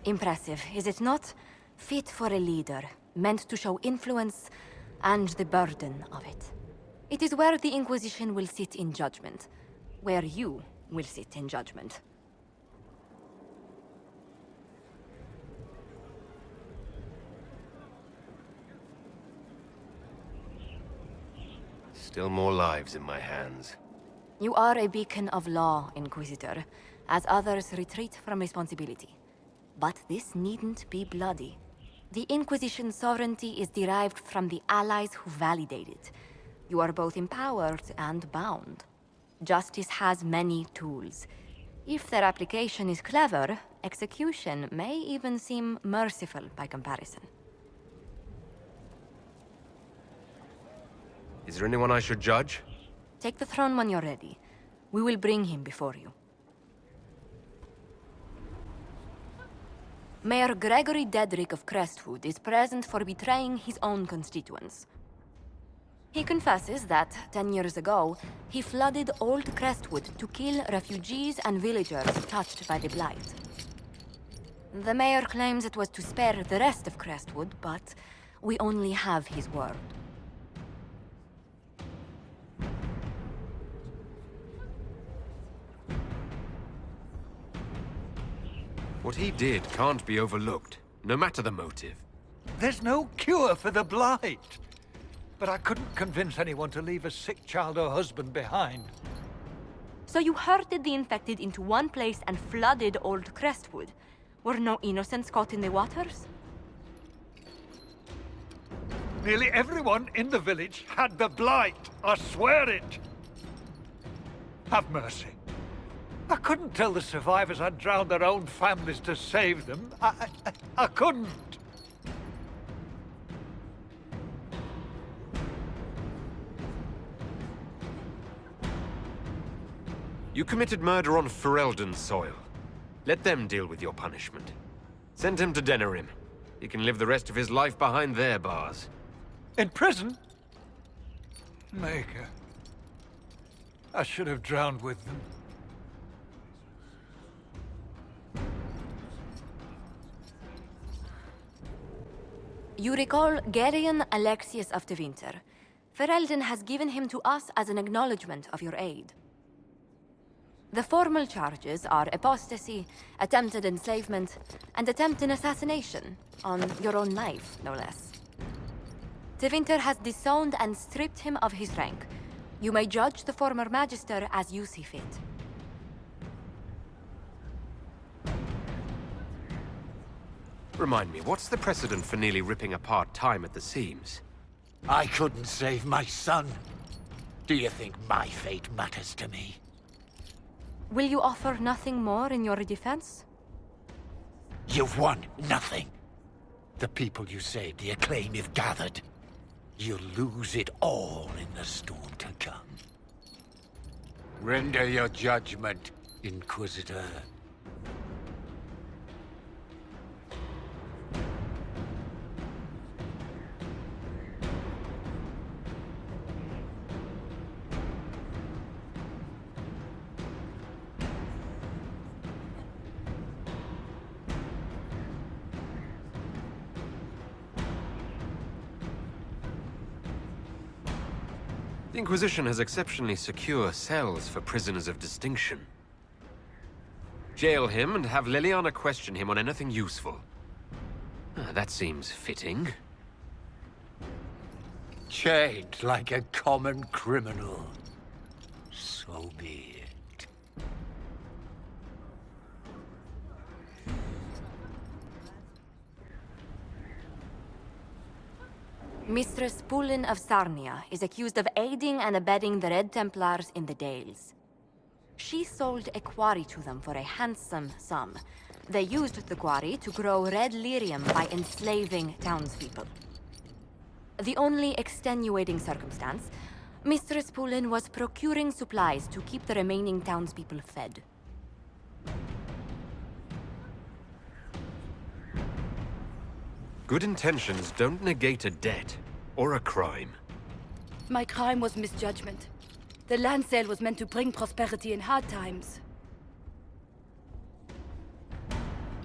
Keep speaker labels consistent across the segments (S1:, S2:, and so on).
S1: Impressive, is it not? Fit for a leader, meant to show influence and the burden of it. It is where the Inquisition will sit in judgment, where you will sit in judgment.
S2: Still more lives in my hands.
S1: You are a beacon of law, Inquisitor, as others retreat from responsibility. But this needn't be bloody. The Inquisition's sovereignty is derived from the allies who validate it. You are both empowered and bound. Justice has many tools. If their application is clever, execution may even seem merciful by comparison.
S2: Is there anyone I should judge?
S1: Take the throne when you're ready. We will bring him before you. Mayor Gregory Dedrick of Crestwood is present for betraying his own constituents. He confesses that, 10 years ago, he flooded Old Crestwood to kill refugees and villagers touched by the Blight. The mayor claims it was to spare the rest of Crestwood, but we only have his word.
S2: What he did can't be overlooked, no matter the motive.
S3: There's no cure for the Blight. But I couldn't convince anyone to leave a sick child or husband behind.
S1: So you herded the infected into one place and flooded Old Crestwood? Were no innocents caught in the waters?
S3: Nearly everyone in the village had the Blight. I swear it. Have mercy. I couldn't tell the survivors I'd drowned their own families to save them. I couldn't.
S2: You committed murder on Ferelden soil. Let them deal with your punishment. Send him to Denerim. He can live the rest of his life behind their bars.
S3: In prison? Maker. I should have drowned with them.
S1: You recall Gerion Alexius of the Winter. Ferelden has given him to us as an acknowledgement of your aid. The formal charges are apostasy, attempted enslavement, and attempted assassination, on your own life, no less. De Winter has disowned and stripped him of his rank. You may judge the former Magister as you see fit.
S2: Remind me, what's the precedent for nearly ripping apart time at the seams?
S4: I couldn't save my son. Do you think my fate matters to me?
S1: Will you offer nothing more in your defense?
S4: You've won nothing. The people you saved, the acclaim you've gathered. You'll lose it all in the storm to come. Render your judgment, Inquisitor.
S2: The Inquisition has exceptionally secure cells for prisoners of distinction. Jail him and have Liliana question him on anything useful. That seems fitting.
S4: Chained like a common criminal. So be it.
S1: Mistress Pulin of Sarnia is accused of aiding and abetting the Red Templars in the Dales. She sold a quarry to them for a handsome sum. They used the quarry to grow red lyrium by enslaving townspeople. The only extenuating circumstance, Mistress Pulin was procuring supplies to keep the remaining townspeople fed.
S2: Good intentions don't negate a debt or a crime.
S5: My crime was misjudgment. The land sale was meant to bring prosperity in hard times.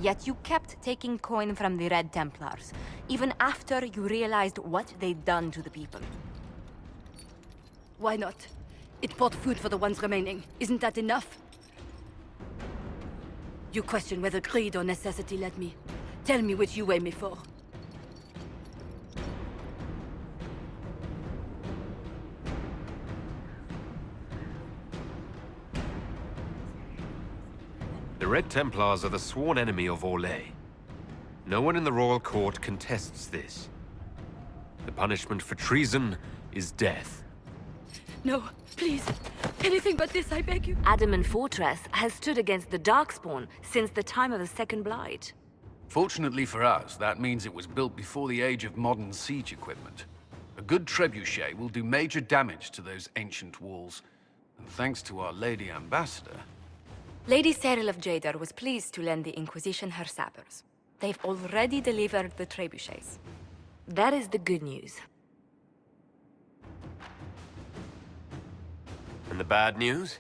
S1: Yet you kept taking coin from the Red Templars, even after you realized what they'd done to the people.
S5: Why not? It bought food for the ones remaining. Isn't that enough? You question whether greed or necessity led me. Tell me which you weigh me for.
S2: The Red Templars are the sworn enemy of Orlais. No one in the royal court contests this. The punishment for treason is death.
S5: No, please. Anything but this, I beg you.
S1: Adamant Fortress has stood against the Darkspawn since the time of the Second Blight.
S6: Fortunately for us, that means it was built before the age of modern siege equipment. A good trebuchet will do major damage to those ancient walls. And thanks to our Lady Ambassador...
S1: Lady Cyril of Jadar was pleased to lend the Inquisition her sabers. They've already delivered the trebuchets. That is the good news.
S2: And the bad news?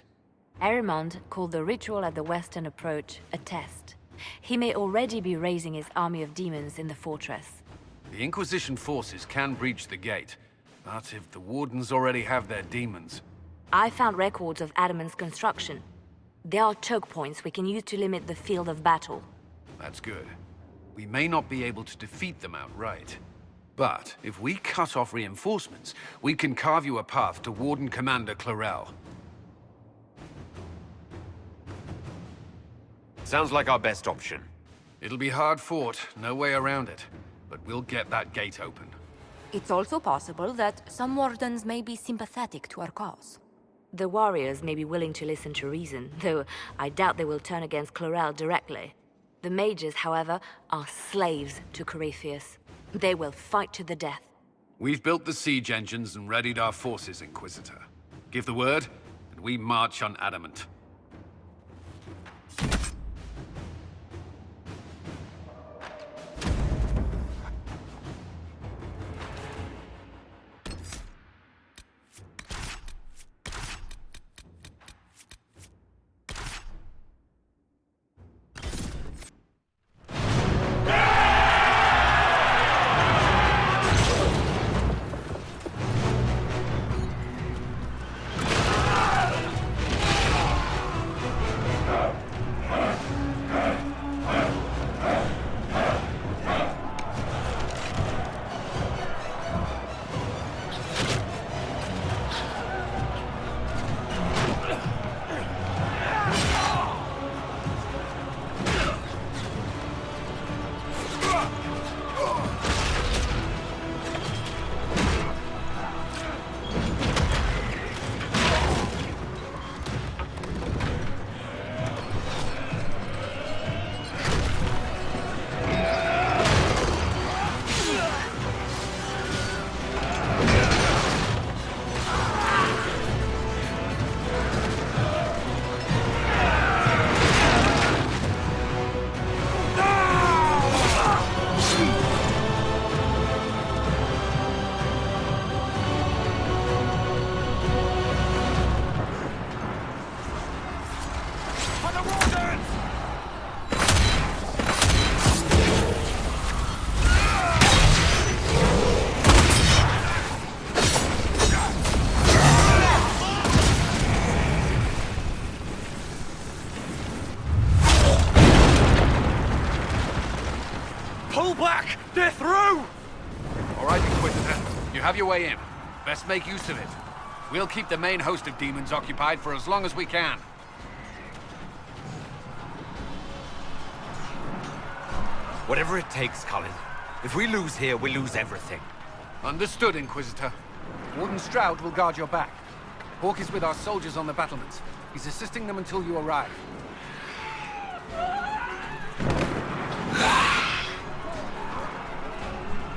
S1: Arimond called the ritual at the western approach a test. He may already be raising his army of demons in the fortress.
S6: The Inquisition forces can breach the gate, but if the Wardens already have their demons...
S1: I found records of Adamant's construction. There are choke points we can use to limit the field of battle.
S6: That's good. We may not be able to defeat them outright. But if we cut off reinforcements, we can carve you a path to Warden Commander Clarel.
S2: Sounds like our best option.
S6: It'll be hard fought, no way around it. But we'll get that gate open.
S1: It's also possible that some wardens may be sympathetic to our cause. The warriors may be willing to listen to reason, though I doubt they will turn against Clarel directly. The mages, however, are slaves to Corypheus. They will fight to the death.
S6: We've built the siege engines and readied our forces, Inquisitor. Give the word, and we march on Adamant.
S3: Pull back! They're through!
S6: All right, Inquisitor. You have your way in. Best make use of it. We'll keep the main host of demons occupied for as long as we can.
S2: Whatever it takes, Colin. If we lose here, we lose everything.
S6: Understood, Inquisitor. Warden Stroud will guard your back. Hawk is with our soldiers on the battlements. He's assisting them until you arrive.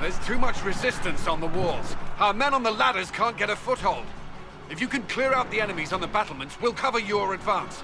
S6: There's too much resistance on the walls. Our men on the ladders can't get a foothold. If you can clear out the enemies on the battlements, we'll cover your advance.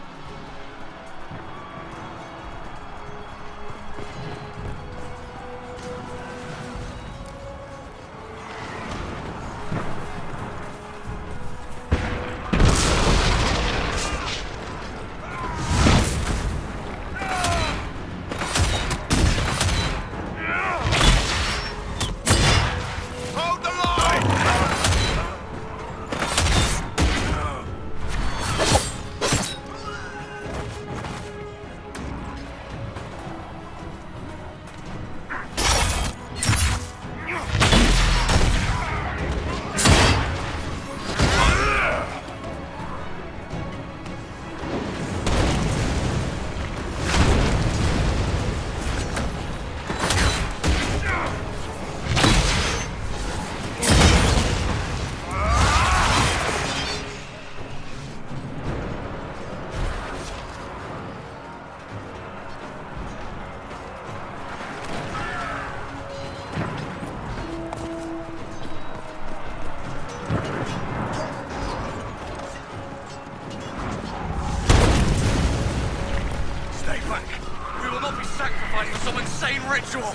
S7: insane ritual!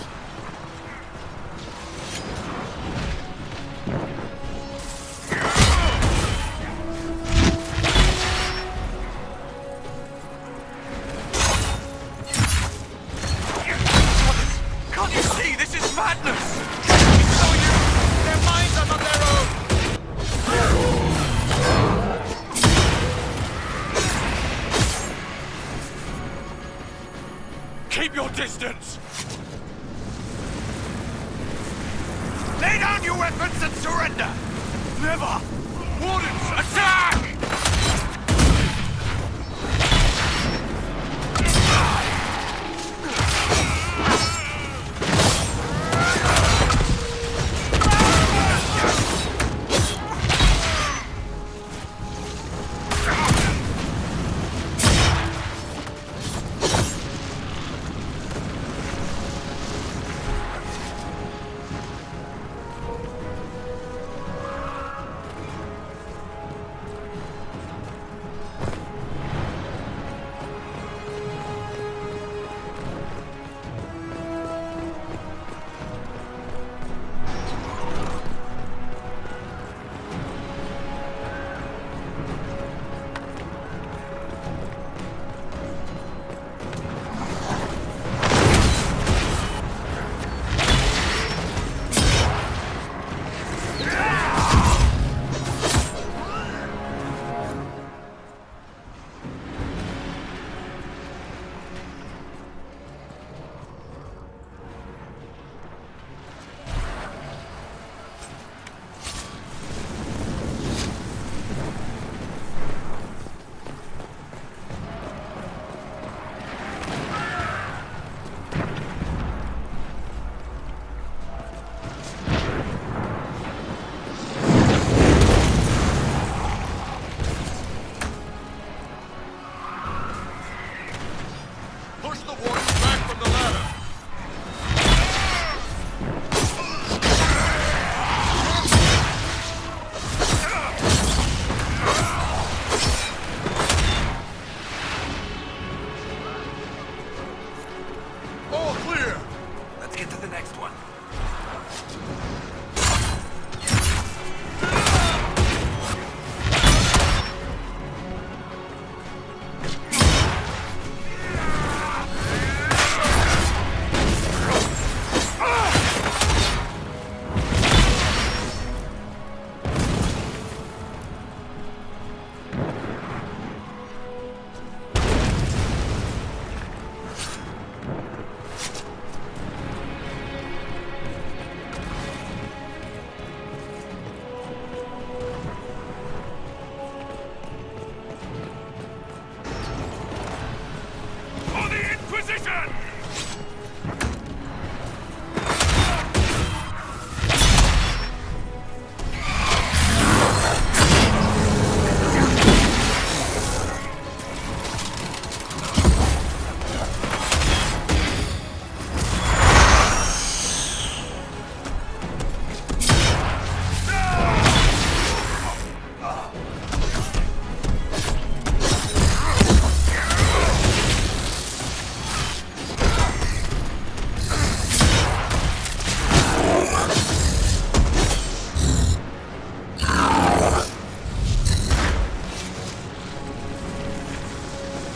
S7: Can't you see? This is madness! Show you! Their minds are not their own! Keep your distance! Lay down your weapons and surrender! Never! Wardens, attack! Push the wardens back from the ladder! All clear! Let's get to the next one. For the Inquisition!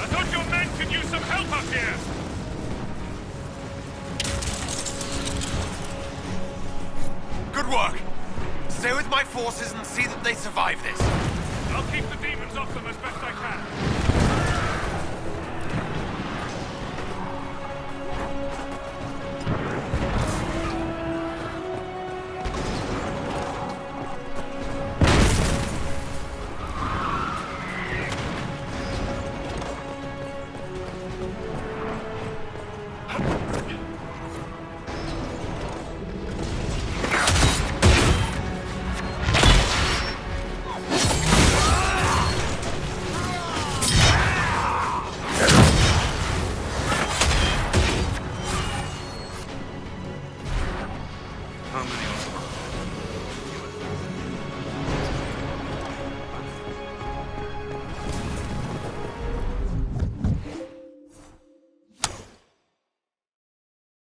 S7: I thought your men could use some help up here! Good work! Stay with my forces and see that they survive this. I'll keep the